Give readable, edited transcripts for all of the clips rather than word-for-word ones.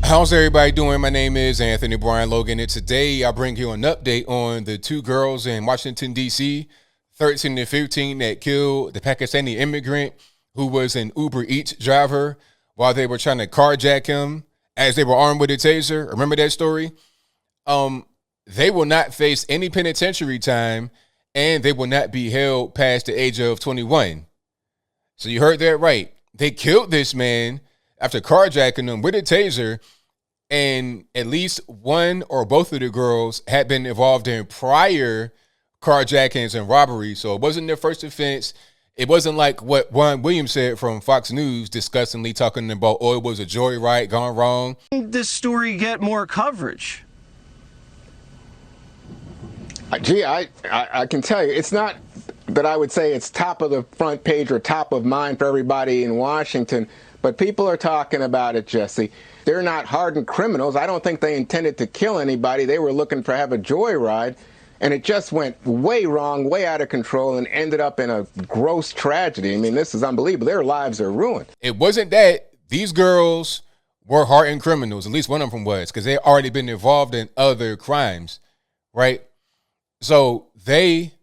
How's everybody doing? My name is Anthony Brian Logan, and today I bring you an update on the two girls in Washington, D.C., 13 and 15, that killed the Pakistani immigrant who was an Uber Eats driver while they were trying to carjack him as they were armed with a taser. Remember that story? They will not face any penitentiary time, and they will not be held past the age of 21. So you heard that right. They killed this man after carjacking him with a taser, and at least one or both of the girls had been involved in prior carjackings and robberies. So it wasn't their first offense. It wasn't like what Juan Williams said from Fox News, disgustingly talking about, oh, it was a joyride gone wrong. This story get more coverage? Gee, I can tell you, it's not that I would say it's top of the front page or top of mind for everybody in Washington, but people are talking about it, Jesse. They're not hardened criminals. I don't think they intended to kill anybody. They were looking for have a joyride, and it just went way wrong, way out of control, and ended up in a gross tragedy. I mean, this is unbelievable. Their lives are ruined. It wasn't that these girls were hardened criminals. At least one of them was, because they already been involved in other crimes, right? So they,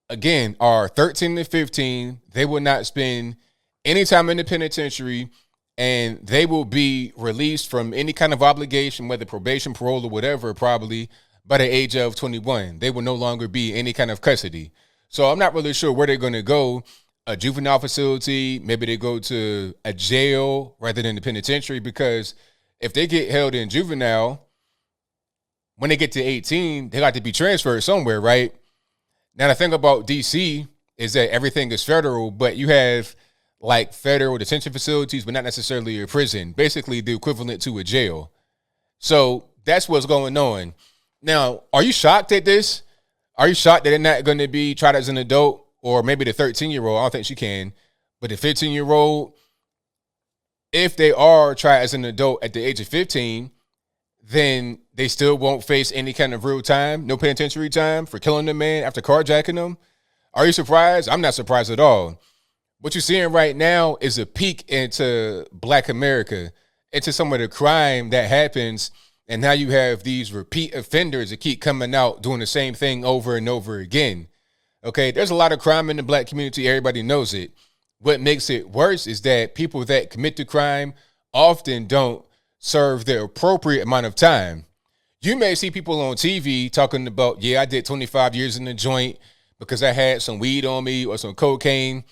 again, are 13 to 15. They will not spend any time in the penitentiary, and they will be released from any kind of obligation, whether probation, parole, or whatever, probably by the age of 21. They will no longer be any kind of custody. So I'm not really sure where they're going to go. A juvenile facility, maybe they go to a jail rather than the penitentiary, because if they get held in juvenile, when they get to 18, they got to be transferred somewhere, right? Now, the thing about D.C. is that everything is federal, but you have like federal detention facilities, but not necessarily a prison, basically the equivalent to a jail. So that's what's going on. Now, are you shocked at this? Are you shocked that they're not going to be tried as an adult? Or maybe the 13-year-old, I don't think she can, but the 15-year-old, if they are tried as an adult at the age of 15, then they still won't face any kind of real time, no penitentiary time for killing the man after carjacking them. Are you surprised? I'm not surprised at all. What you're seeing right now is a peek into Black America, into some of the crime that happens, and now you have these repeat offenders that keep coming out doing the same thing over and over again. Okay, there's a lot of crime in the Black community. Everybody knows it. What makes it worse is that people that commit the crime often don't serve the appropriate amount of time. You may see people on TV talking about, yeah, I did 25 years in the joint because I had some weed on me or some cocaine.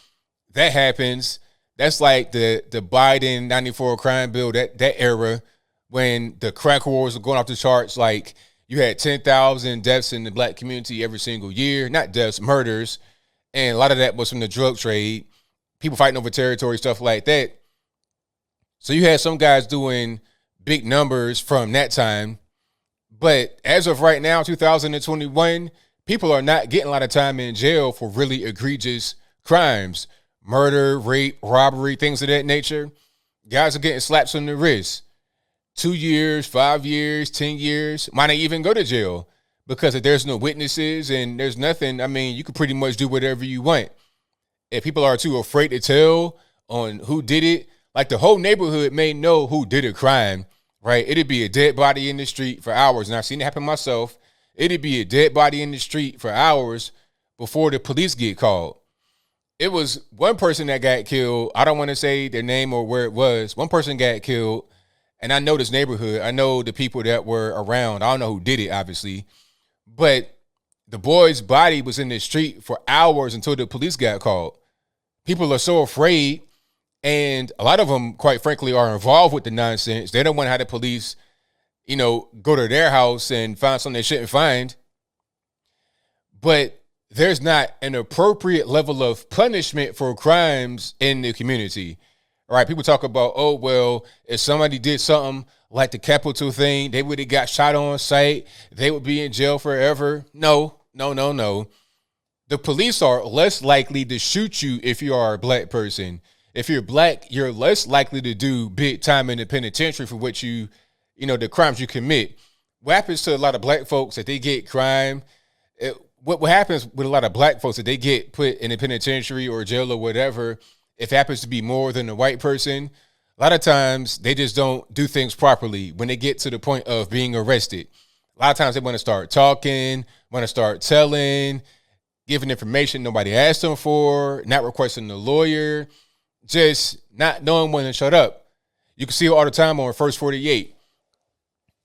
That happens. That's like the Biden 94 crime bill, that era when the crack wars were going off the charts. Like, you had 10,000 deaths in the Black community every single year. Not deaths, murders. And a lot of that was from the drug trade. People fighting over territory, stuff like that. So you had some guys doing big numbers from that time. But as of right now, 2021, people are not getting a lot of time in jail for really egregious crimes. Murder, rape, robbery, things of that nature. Guys are getting slaps on the wrist. 2 years, 5 years, 10 years, might not even go to jail, because if there's no witnesses and there's nothing, I mean, you can pretty much do whatever you want. If people are too afraid to tell on who did it, like the whole neighborhood may know who did a crime, right? It'd be a dead body in the street for hours. And I've seen it happen myself. It'd be a dead body in the street for hours before the police get called. It was one person that got killed. I don't want to say their name or where it was. One person got killed. And I know this neighborhood. I know the people that were around. I don't know who did it, obviously. But the boy's body was in the street for hours until the police got called. People are so afraid. And a lot of them, quite frankly, are involved with the nonsense. They don't want to have the police, go to their house and find something they shouldn't find. But there's not an appropriate level of punishment for crimes in the community. All right, people talk about, oh, well, if somebody did something like the Capitol thing, they would have got shot on sight. They would be in jail forever. No. The police are less likely to shoot you if you are a Black person. If you're Black, you're less likely to do big time in the penitentiary for what the crimes you commit. What happens to a lot of Black folks that they get crime? What happens with a lot of Black folks that they get put in a penitentiary or jail or whatever, if it happens to be more than a white person, A lot of times they just don't do things properly when they get to the point of being arrested. A lot of times they want to start talking, want to start telling, giving information nobody asked them for, not requesting a lawyer, just not knowing when to shut up. You can see it all the time on First 48.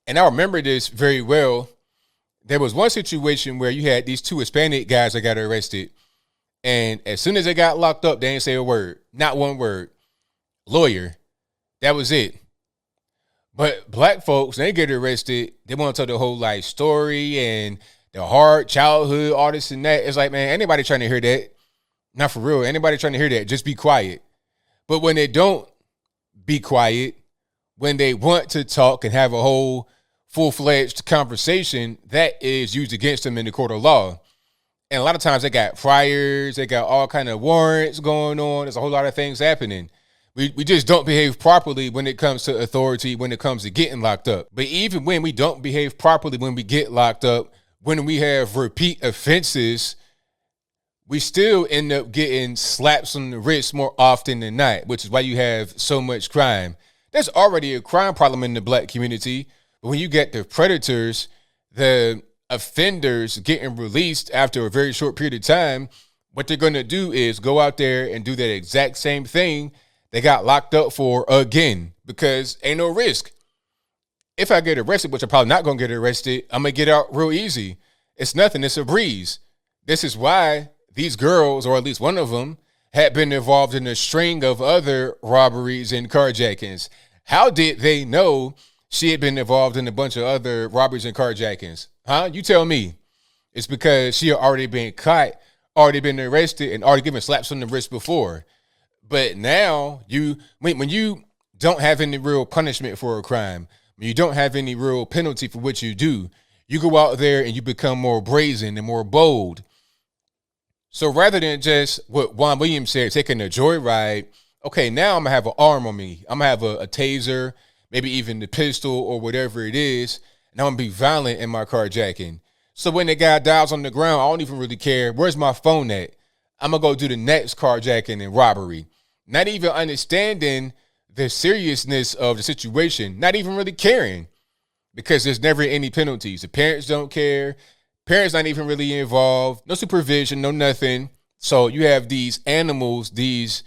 And I remember this very well. There was one situation where you had these two Hispanic guys that got arrested. And as soon as they got locked up, they didn't say a word. Not one word. Lawyer. That was it. But black folks, they get arrested, they want to tell the whole life story and the hard childhood, all this and that. It's like, man, anybody trying to hear that? Not for real. Anybody trying to hear that? Just be quiet. But when they don't be quiet, when they want to talk and have a whole full-fledged conversation, that is used against them in the court of law. And a lot of times they got priors, they got all kind of warrants going on. There's a whole lot of things happening. We just don't behave properly when it comes to authority, when it comes to getting locked up. But even when we don't behave properly when we get locked up, when we have repeat offenses, we still end up getting slaps on the wrist more often than not, which is why you have so much crime. There's already a crime problem in the black community, but when you get the predators, the offenders getting released after a very short period of time, what they're going to do is go out there and do that exact same thing they got locked up for again, because ain't no risk. If I get arrested, which I'm probably not going to get arrested, I'm going to get out real easy. It's nothing. It's a breeze. This is why these girls, or at least one of them, had been involved in a string of other robberies and carjackings. How did they know she had been involved in a bunch of other robberies and carjackings? Huh? You tell me. It's because she had already been caught, already been arrested, and already given slaps on the wrist before. But now, when you don't have any real punishment for a crime, when you don't have any real penalty for what you do, you go out there and you become more brazen and more bold. So rather than just what Juan Williams said, taking a joyride, okay, now I'm going to have an arm on me. I'm going to have a taser, maybe even the pistol or whatever it is, and I'm going to be violent in my carjacking. So when the guy dies on the ground, I don't even really care. Where's my phone at? I'm going to go do the next carjacking and robbery. Not even understanding the seriousness of the situation, not even really caring, because there's never any penalties. The parents don't care. Parents not even really involved. No supervision, no nothing. So you have these animals, these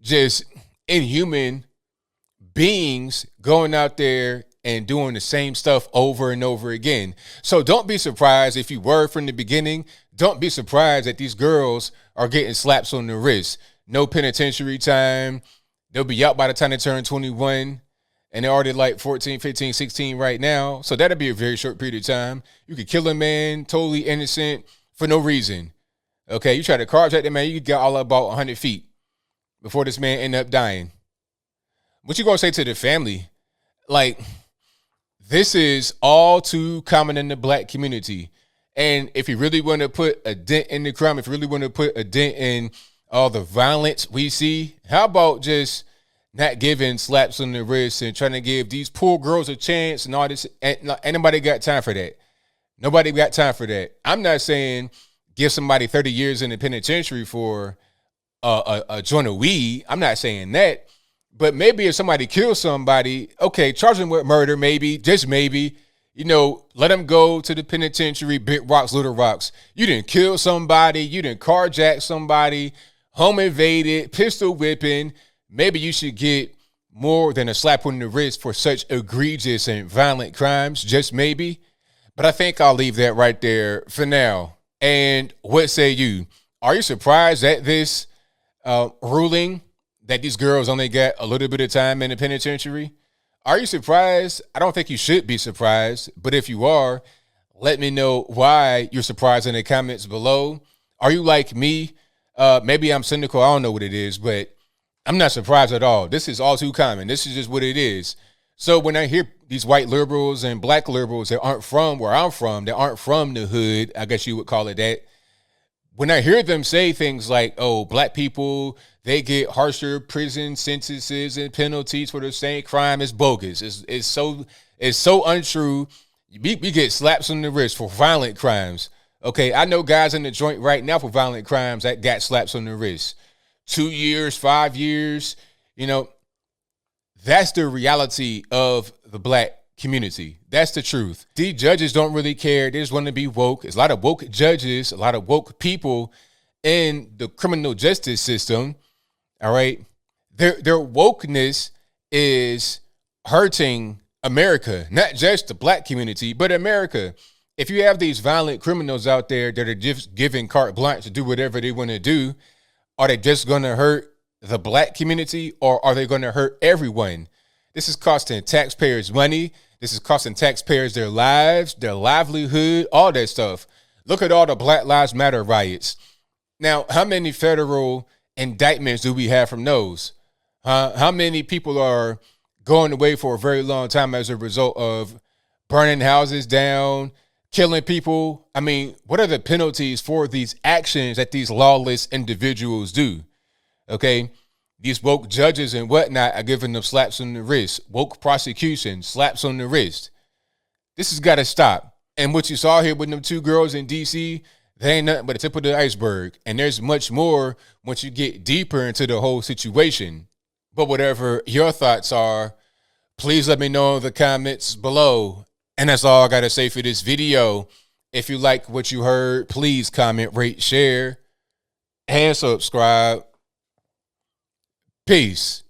just inhuman beings going out there and doing the same stuff over and over again. So don't be surprised if you were from the beginning. Don't be surprised that these girls are getting slaps on the wrist. No penitentiary time. They'll be out by the time they turn 21. And they're already like 14, 15, 16 right now. So that'll be a very short period of time. You could kill a man, totally innocent, for no reason. Okay, you try to carjack that man, you could get all about 100 feet before this man end up dying. What you gonna say to the family? Like, this is all too common in the black community. And if you really want to put a dent in the crime, if you really want to put a dent in all the violence we see, how about just not giving slaps on the wrist and trying to give these poor girls a chance and all this? Anybody got time for that? Nobody got time for that. I'm not saying give somebody 30 years in the penitentiary for a joint of weed. I'm not saying that. But maybe if somebody kills somebody, okay, charge them with murder, maybe, just maybe. You know, let them go to the penitentiary, big rocks, little rocks. You didn't kill somebody. You didn't carjack somebody, home invaded, pistol whipping. Maybe you should get more than a slap on the wrist for such egregious and violent crimes, just maybe. But I think I'll leave that right there for now. And what say you? Are you surprised at this ruling that these girls only got a little bit of time in the penitentiary? Are you surprised? I don't think you should be surprised. But if you are, let me know why you're surprised in the comments below. Are you like me? Maybe I'm cynical. I don't know what it is, but I'm not surprised at all. This is all too common. This is just what it is. So when I hear these white liberals and black liberals that aren't from where I'm from, that aren't from the hood, I guess you would call it that, when I hear them say things like, oh, black people, they get harsher prison sentences and penalties for the same crime, it's bogus. It's so untrue. We get slaps on the wrist for violent crimes. Okay, I know guys in the joint right now for violent crimes that got slaps on the wrist. 2 years, 5 years, you know. That's the reality of the black community. That's the truth. These judges don't really care. They just want to be woke. There's a lot of woke judges, a lot of woke people in the criminal justice system. All right. Their wokeness is hurting America, not just the black community, but America. If you have these violent criminals out there that are just giving carte blanche to do whatever they want to do, are they just going to hurt the black community, or are they going to hurt everyone? This is costing taxpayers money. This is costing taxpayers their lives, their livelihood, all that stuff. Look at all the Black Lives Matter riots. Now, how many federal indictments do we have from those? How many people are going away for a very long time as a result of burning houses down, killing people? I mean, what are the penalties for these actions that these lawless individuals do? Okay, these woke judges and whatnot are giving them slaps on the wrist. Woke prosecution, slaps on the wrist. This has got to stop. And what you saw here with them two girls in D.C., they ain't nothing but the tip of the iceberg. And there's much more once you get deeper into the whole situation. But whatever your thoughts are, please let me know in the comments below. And that's all I got to say for this video. If you like what you heard, please comment, rate, share, and subscribe. Peace.